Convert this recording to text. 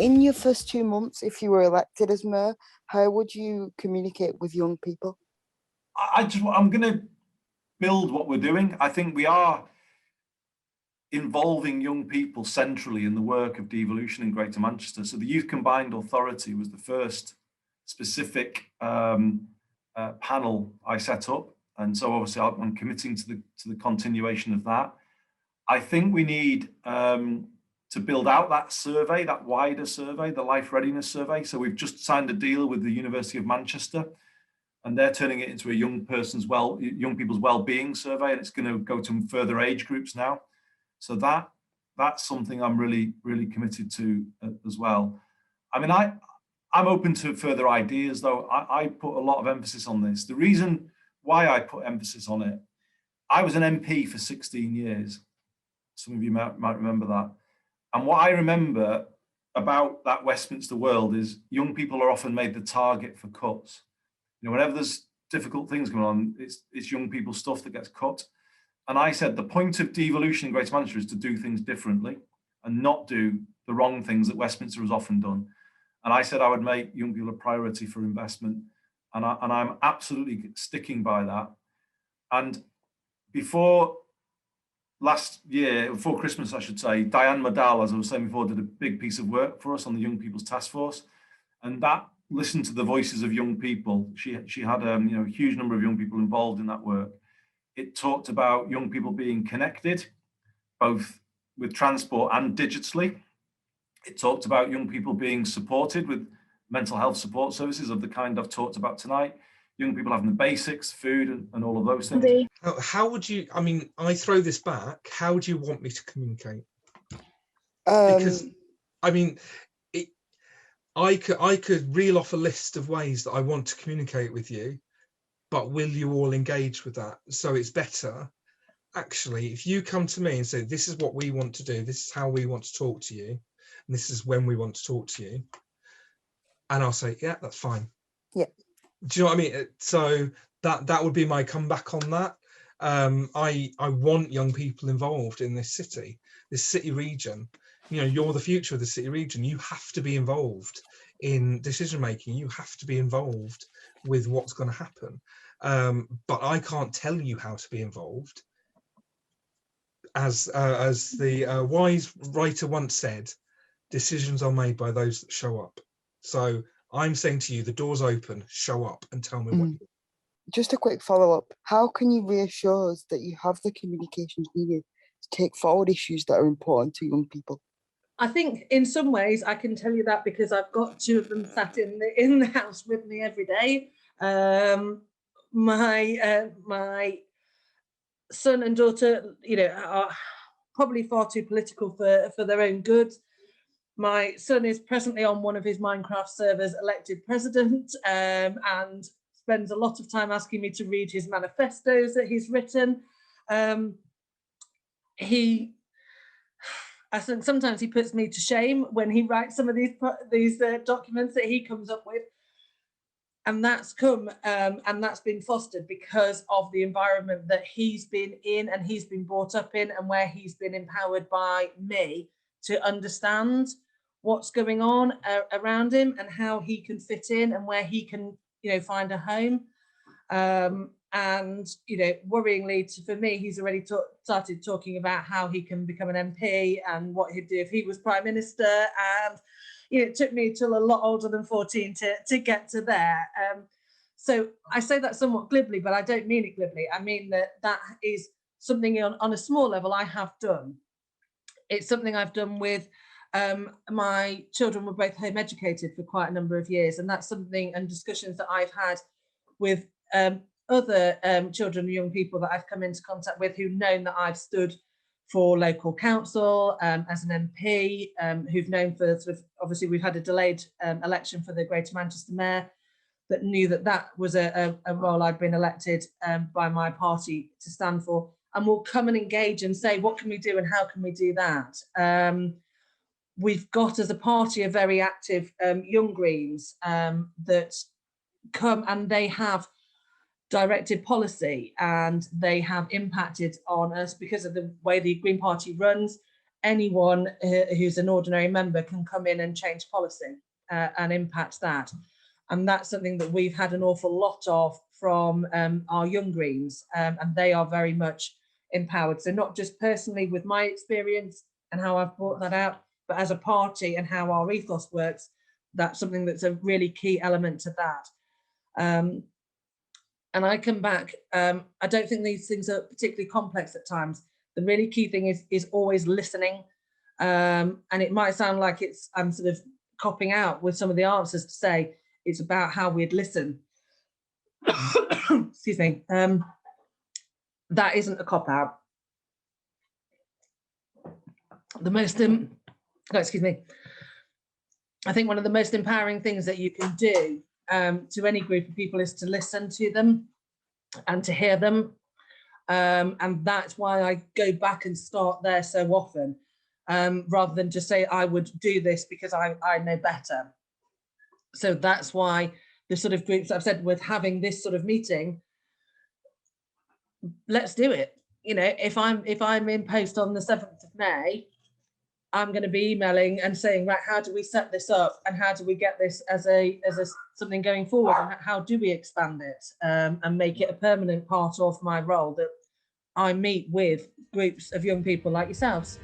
In your first 2 months, if you were elected as mayor, how would you communicate with young people? I'm going to build what we're doing. I think we are involving young people centrally in the work of devolution in Greater Manchester. So the Youth Combined Authority was the first specific panel I set up, and so obviously I'm committing to the continuation of that. I think we need to build out that survey, that wider survey, the life readiness survey. So we've just signed a deal with the University of Manchester, and they're turning it into a young people's well-being survey, and it's going to go to further age groups now. So that's something I'm really committed to as well. I mean, I'm open to further ideas, though. I put a lot of emphasis on this. The reason why I put emphasis on it, I was an MP for 16 years. Some of you might remember that. And what I remember about that Westminster world is young people are often made the target for cuts. You know, whenever there's difficult things going on, it's young people's stuff that gets cut. And I said the point of devolution in Greater Manchester is to do things differently and not do the wrong things that Westminster has often done. And I said I would make young people a priority for investment. And I'm absolutely sticking by that. And before Christmas, I should say, Diane Madal, as I was saying before, did a big piece of work for us on the Young People's Task Force. And that listened to the voices of young people. She had a huge number of young people involved in that work. It talked about young people being connected, both with transport and digitally. It talked about young people being supported with mental health support services of the kind I've talked about tonight. Young people having the basics, food, and all of those things. How would you, I mean, I throw this back, how do you want me to communicate? Because, I mean, I could reel off a list of ways that I want to communicate with you, but will you all engage with that? So it's better, actually, if you come to me and say, this is what we want to do, this is how we want to talk to you, and this is when we want to talk to you, and I'll say, yeah, that's fine. Yeah. Do you know what I mean? So that would be my comeback on that. I want young people involved in this city region. You know, you're the future of the city region. You have to be involved in decision making. You have to be involved with what's going to happen. But I can't tell you how to be involved. As the wise writer once said, decisions are made by those that show up. So I'm saying to you, the door's open, show up and tell me what you do. Just a quick follow-up. How can you reassure us that you have the communications needed to take forward issues that are important to young people? I think in some ways I can tell you that because I've got two of them sat in the house with me every day. My son and daughter, are probably far too political for their own good. My son is presently on one of his Minecraft servers elected president, and spends a lot of time asking me to read his manifestos that he's written. I think sometimes he puts me to shame when he writes some of these documents that he comes up with. And that's come and that's been fostered because of the environment that he's been in and he's been brought up in, and where he's been empowered by me to understand what's going on around him and how he can fit in and where he can, find a home. And, worryingly for me, he's already started talking about how he can become an MP and what he'd do if he was Prime Minister. And, it took me till a lot older than 14 to get to there. So I say that somewhat glibly, but I don't mean it glibly. I mean that is something on a small level I have done. It's something I've done with my children were both home educated for quite a number of years. And that's something and discussions that I've had with other children and young people that I've come into contact with who've known that I've stood for local council as an MP, who've known for obviously we've had a delayed election for the Greater Manchester Mayor, that knew that was a role I'd been elected by my party to stand for, and will come and engage and say, what can we do and how can we do that? We've got as a party a very active Young Greens that come, and they have directed policy and they have impacted on us because of the way the Green Party runs. anyone who's an ordinary member can come in and change policy and impact that. And that's something that we've had an awful lot of from our Young Greens, and they are very much empowered. So not just personally with my experience and how I've brought that out, but as a party and how our ethos works, that's something that's a really key element to that. And I come back, I don't think these things are particularly complex at times. The really key thing is always listening. And it might sound like I'm sort of copping out with some of the answers to say it's about how we'd listen. Excuse me. That isn't a cop out. The most, excuse me. I think one of the most empowering things that you can do to any group of people is to listen to them and to hear them. And that's why I go back and start there so often, rather than just say I would do this because I know better. So that's why the sort of groups I've said with having this sort of meeting, let's do it. You know, if I'm in post on the 7th of May, I'm going to be emailing and saying, right, how do we set this up and how do we get this as a something going forward, and how do we expand it and make it a permanent part of my role, that I meet with groups of young people like yourselves.